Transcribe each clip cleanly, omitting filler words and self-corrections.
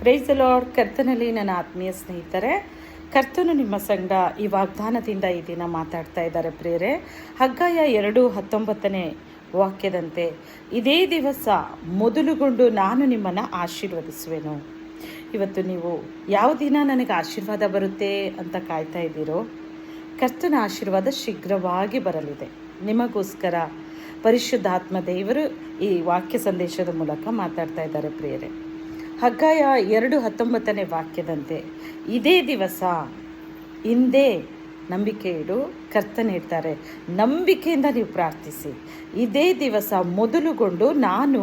Praise the lord. ಕರ್ತನಲ್ಲಿ ನನ್ನ ಆತ್ಮೀಯ ಸ್ನೇಹಿತರೆ, ಕರ್ತನು ನಿಮ್ಮ ಸಂಗಡ ಈ ವಾಗ್ದಾನದಿಂದ ಈ ದಿನ ಮಾತಾಡ್ತಾ ಇದ್ದಾರೆ ಪ್ರಿಯರೇ. ಹಗ್ಗಾಯ 2:19 ವಾಕ್ಯದಂತೆ, ಇದೇ ದಿವಸ ಮೊದಲುಗೊಂಡು ನಾನು ನಿಮ್ಮನ್ನು ಆಶೀರ್ವದಿಸುವೆನು. ಇವತ್ತು ನೀವು ಯಾವ ದಿನ ನನಗೆ ಆಶೀರ್ವಾದ ಬರುತ್ತೆ ಅಂತ ಕಾಯ್ತಾ ಇದ್ದೀರೋ, ಕರ್ತನ ಆಶೀರ್ವಾದ ಶೀಘ್ರವಾಗಿ ಬರಲಿದೆ. ನಿಮಗೋಸ್ಕರ ಪರಿಶುದ್ಧಾತ್ಮ ದೇವರು ಈ ವಾಕ್ಯ ಸಂದೇಶದ ಮೂಲಕ ಮಾತಾಡ್ತಾ ಇದ್ದಾರೆ ಪ್ರಿಯರೇ. ಹಗ್ಗಾಯ 2:19 ವಾಕ್ಯದಂತೆ, ಇದೇ ದಿವಸ ಹಿಂದೆ ನಂಬಿಕೆ ಇಡು. ಕರ್ತನ ಹೇಳ್ತಾರೆ, ನಂಬಿಕೆಯಿಂದ ನೀವು ಪ್ರಾರ್ಥಿಸಿ. ಇದೇ ದಿವಸ ಮೊದಲುಗೊಂಡು ನಾನು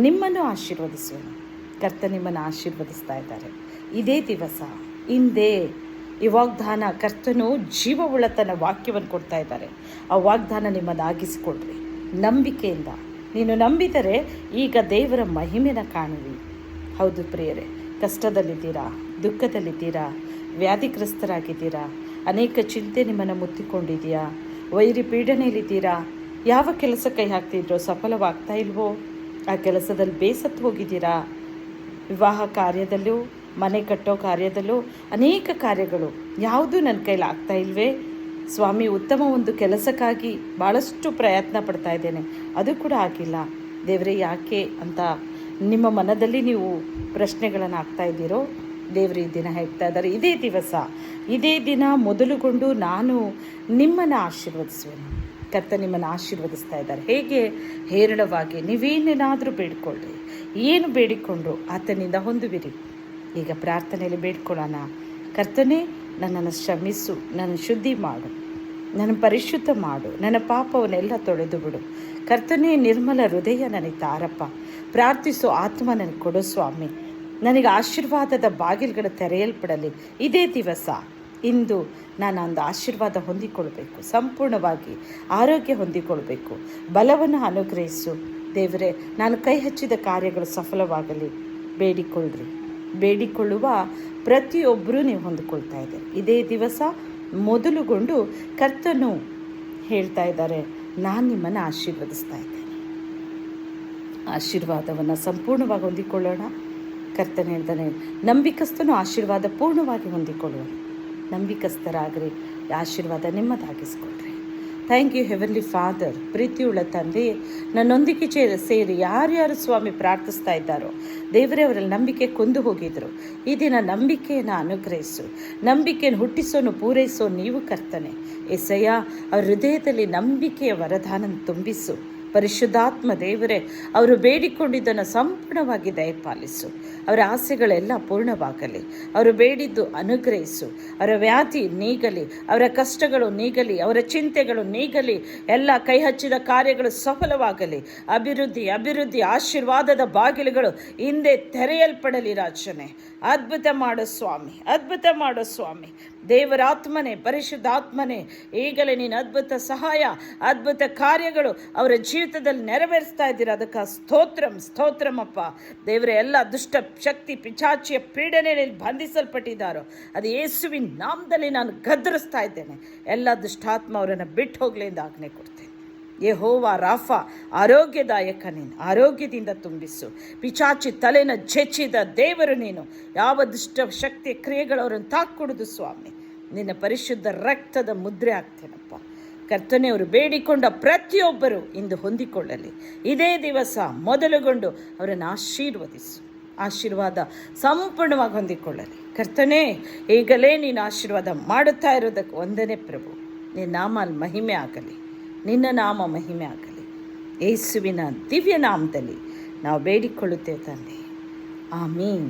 ನಿಮ್ಮನ್ನು ಆಶೀರ್ವದಿಸುವೆನು. ಕರ್ತ ನಿಮ್ಮನ್ನು ಆಶೀರ್ವದಿಸ್ತಾ ಇದ್ದಾರೆ. ಇದೇ ದಿವಸ, ಹಿಂದೆ ಈ ವಾಗ್ದಾನ, ಕರ್ತನು ಜೀವವುಳ್ಳ ತನ್ನ ವಾಕ್ಯವನ್ನು ಕೊಡ್ತಾ ಇದ್ದಾರೆ. ಆ ವಾಗ್ದಾನ ನಿಮ್ಮದಾಗಿಸಿಕೊಡ್ರಿ ನಂಬಿಕೆಯಿಂದ. ನೀನು ನಂಬಿದರೆ ಈಗ ದೇವರ ಮಹಿಮೆನ ಕಾಣುವಿ. ಹೌದು ಪ್ರಿಯರೇ, ಕಷ್ಟದಲ್ಲಿದ್ದೀರಾ, ದುಃಖದಲ್ಲಿದ್ದೀರಾ, ವ್ಯಾಧಿಗ್ರಸ್ತರಾಗಿದ್ದೀರಾ, ಅನೇಕ ಚಿಂತೆ ನಿಮ್ಮನ್ನು ಮುತ್ತಿಕೊಂಡಿದೆಯಾ, ವೈರಿ ಪೀಡನೆಯಲ್ಲಿದ್ದೀರಾ, ಯಾವ ಕೆಲಸ ಕೈ ಹಾಕ್ತಿದ್ರೋ ಸಫಲವಾಗ್ತಾ ಇಲ್ವೋ, ಆ ಕೆಲಸದಲ್ಲಿ ಬೇಸತ್ತು ಹೋಗಿದ್ದೀರಾ, ವಿವಾಹ ಕಾರ್ಯದಲ್ಲೂ ಮನೆ ಕಟ್ಟೋ ಕಾರ್ಯದಲ್ಲೂ ಅನೇಕ ಕಾರ್ಯಗಳು ಯಾವುದೂ ನನ್ನ ಕೈಲಿ ಆಗ್ತಾ ಇಲ್ವೇ ಸ್ವಾಮಿ, ಉತ್ತಮ ಒಂದು ಕೆಲಸಕ್ಕಾಗಿ ಭಾಳಷ್ಟು ಪ್ರಯತ್ನ ಪಡ್ತಾ ಇದ್ದೇನೆ, ಅದು ಕೂಡ ಆಗಿಲ್ಲ ದೇವರೇ ಯಾಕೆ ಅಂತ ನಿಮ್ಮ ಮನದಲ್ಲಿ ನೀವು ಪ್ರಶ್ನೆಗಳನ್ನು ಹಾಕ್ತಾ ಇದ್ದೀರೋ, ದೇವರು ಈ ದಿನ ಹೇಳ್ತಾ ಇದ್ದಾರೆ, ಇದೇ ದಿವಸ, ಇದೇ ದಿನ ಮೊದಲುಗೊಂಡು ನಾನು ನಿಮ್ಮನ್ನು ಆಶೀರ್ವದಿಸುವೆನು. ಕರ್ತ ನಿಮ್ಮನ್ನು ಆಶೀರ್ವದಿಸ್ತಾ ಇದ್ದಾರೆ. ಹೇಗೆ? ಹೇರಳವಾಗಿ ನೀವೇನೇನಾದರೂ ಬೇಡಿಕೊಳ್ಳ್ರಿ. ಏನು ಬೇಡಿಕೊಂಡ್ರು ಆತನಿಂದ ಹೊಂದುವಿರಿ. ಈಗ ಪ್ರಾರ್ಥನೆಯಲ್ಲಿ ಬೇಡ್ಕೊಳ್ಳೋಣ. ಕರ್ತನೇ, ನನ್ನನ್ನು ಶ್ರಮಿಸು, ನನ್ನ ಶುದ್ಧಿ ಮಾಡು, ನನ್ನ ಪರಿಶುದ್ಧ ಮಾಡು, ನನ್ನ ಪಾಪವನ್ನೆಲ್ಲ ತೊಳೆದು ಬಿಡು. ಕರ್ತನೇ, ನಿರ್ಮಲ ಹೃದಯ ನನಗೆ ತಾರಪ್ಪ. ಪ್ರಾರ್ಥಿಸೋ ಆತ್ಮ ನನಗೆ ಕೊಡು ಸ್ವಾಮಿ. ನನಗೆ ಆಶೀರ್ವಾದದ ಬಾಗಿಲುಗಳು ತೆರೆಯಲ್ಪಡಲಿ. ಇದೇ ದಿವಸ, ಇಂದು ನಾನು ಒಂದು ಆಶೀರ್ವಾದ ಹೊಂದಿಕೊಳ್ಬೇಕು, ಸಂಪೂರ್ಣವಾಗಿ ಆರೋಗ್ಯ ಹೊಂದಿಕೊಳ್ಬೇಕು, ಬಲವನ್ನು ಅನುಗ್ರಹಿಸು ದೇವರೇ. ನಾನು ಕೈ ಹಚ್ಚಿದ ಕಾರ್ಯಗಳು ಸಫಲವಾಗಲಿ. ಬೇಡಿಕೊಳ್ಳ್ರಿ. ಬೇಡಿಕೊಳ್ಳುವ ಪ್ರತಿಯೊಬ್ಬರೂ ನೀವು ಹೊಂದಿಕೊಳ್ತಾ ಇದ್ದಾರೆ. ಇದೇ ದಿವಸ ಮೊದಲುಗೊಂಡು ಕರ್ತನು ಹೇಳ್ತಾ ಇದ್ದಾರೆ, ನಾನು ನಿಮ್ಮನ್ನು ಆಶೀರ್ವದಿಸ್ತಾ ಇದ್ದೇನೆ. ಆಶೀರ್ವಾದವನ್ನು ಸಂಪೂರ್ಣವಾಗಿ ಹೊಂದಿಕೊಳ್ಳೋಣ. ಕರ್ತನ ಹೇಳ್ತಾನೆ, ನಂಬಿಕಸ್ಥನು ಆಶೀರ್ವಾದ ಪೂರ್ಣವಾಗಿ ಹೊಂದಿಕೊಳ್ಳುವ. ನಂಬಿಕಸ್ಥರಾಗ್ರಿ, ಆಶೀರ್ವಾದ ನಿಮ್ಮದಾಗಿಸ್ಕೊಳ್ರಿ. Thank you heavenly father. ಪ್ರೀತಿಯುಳ್ಳ ತಂದೆ, ನನ್ನೊಂದಿಗೆ ಸೇರಿ ಯಾರ್ಯಾರು ಸ್ವಾಮಿ ಪ್ರಾರ್ಥಿಸ್ತಾ ಇದ್ದಾರೋ ದೇವರೇ, ಅವರಲ್ಲಿ ನಂಬಿಕೆ ಕೊಂದು ಹೋಗಿದ್ರು. ಈ ದಿನ ನಂಬಿಕೆಯನ್ನು ಅನುಗ್ರಹಿಸು. ನಂಬಿಕೆಯನ್ನು ಹುಟ್ಟಿಸೋನು ಪೂರೈಸೋ ನೀವು ಕರ್ತನೆ. ಎಸಯ್ಯ, ಅವ್ರ ಹೃದಯದಲ್ಲಿ ನಂಬಿಕೆಯ ವರದಾನ ತುಂಬಿಸು. ಪರಿಶುದ್ಧಾತ್ಮ ದೇವರೇ, ಅವರು ಬೇಡಿಕೊಂಡಿದ್ದನ್ನು ಸಂಪೂರ್ಣವಾಗಿ ದಯಪಾಲಿಸು. ಅವರ ಆಸೆಗಳೆಲ್ಲ ಪೂರ್ಣವಾಗಲಿ. ಅವರು ಬೇಡಿದ್ದು ಅನುಗ್ರಹಿಸು. ಅವರ ವ್ಯಾಧಿ ನೀಗಲಿ, ಅವರ ಕಷ್ಟಗಳು ನೀಗಲಿ, ಅವರ ಚಿಂತೆಗಳು ನೀಗಲಿ. ಎಲ್ಲ ಕೈ ಹಚ್ಚಿದ ಕಾರ್ಯಗಳು ಸಫಲವಾಗಲಿ. ಅಭಿವೃದ್ಧಿ, ಅಭಿವೃದ್ಧಿ, ಆಶೀರ್ವಾದದ ಬಾಗಿಲುಗಳು ಹಿಂದೆ ತೆರೆಯಲ್ಪಡಲಿ. ರಾಜನೇ, ಅದ್ಭುತ ಮಾಡೋ ಸ್ವಾಮಿ, ಅದ್ಭುತ ಮಾಡೋ ಸ್ವಾಮಿ. ದೇವರಾತ್ಮನೇ, ಪರಿಶುದ್ಧಾತ್ಮನೇ, ಈಗಲೇ ನೀನು ಅದ್ಭುತ ಸಹಾಯ, ಅದ್ಭುತ ಕಾರ್ಯಗಳು ಅವರ ಜೀವಿತದಲ್ಲಿ ನೆರವೇರಿಸ್ತಾ ಇದ್ದೀರ. ಅದಕ್ಕೆ ಸ್ತೋತ್ರಮಪ್ಪ ದೇವರೇ. ಎಲ್ಲ ದುಷ್ಟ ಶಕ್ತಿ, ಪಿಚಾಚಿಯ ಪೀಡನೆಯಲ್ಲಿ ಬಂಧಿಸಲ್ಪಟ್ಟಿದ್ದಾರೋ ಅದು ಯೇಸುವಿನ ನಾಮದಲ್ಲಿ ನಾನು ಗದರಿಸ್ತಾ ಇದ್ದೇನೆ. ಎಲ್ಲ ದುಷ್ಟಾತ್ಮ ಅವರನ್ನು ಬಿಟ್ಟು ಹೋಗಲಿ ಎಂದು ಆಜ್ಞೆ ಕೊಡ್ತೇನೆ. ಯೆಹೋವ ರಾಫಾ, ಆರೋಗ್ಯದಾಯಕ ನೀನು, ಆರೋಗ್ಯದಿಂದ ತುಂಬಿಸು. ಪಿಚಾಚಿ ತಲೆನ ಜೆಚ್ಚಿದ ದೇವರು ನೀನು. ಯಾವ ದುಷ್ಟ ಶಕ್ತಿಯ ಕ್ರಿಯೆಗಳು ಅವರನ್ನು ತಾಕ್ಕೊಡುದು ಸ್ವಾಮಿ. ನಿನ್ನ ಪರಿಶುದ್ಧ ರಕ್ತದ ಮುದ್ರೆ ಆಗ್ತೇನಪ್ಪ. ಕರ್ತನೆ, ಅವರು ಬೇಡಿಕೊಂಡ ಪ್ರತಿಯೊಬ್ಬರು ಇಂದು ಹೊಂದಿಕೊಳ್ಳಲಿ. ಇದೇ ದಿವಸ ಮೊದಲುಗೊಂಡು ಅವರನ್ನು ಆಶೀರ್ವದಿಸು. ಆಶೀರ್ವಾದ ಸಂಪೂರ್ಣವಾಗಿ ಹೊಂದಿಕೊಳ್ಳಲಿ. ಕರ್ತನೇ, ಈಗಲೇ ನೀನು ಆಶೀರ್ವಾದ ಮಾಡುತ್ತಾ ಇರೋದಕ್ಕೆ ವಂದನೆ ಪ್ರಭು. ನಿನ್ನ ನಾಮ ಮಹಿಮೆ ಆಗಲಿ, ನಿನ್ನ ನಾಮ ಮಹಿಮೆ ಆಗಲಿ. ಯೇಸುವಿನ ದಿವ್ಯ ನಾಮದಲ್ಲಿ ನಾವು ಬೇಡಿಕೊಳ್ಳುತ್ತೇವೆ ತಂದೆ. ಆಮೀನ್.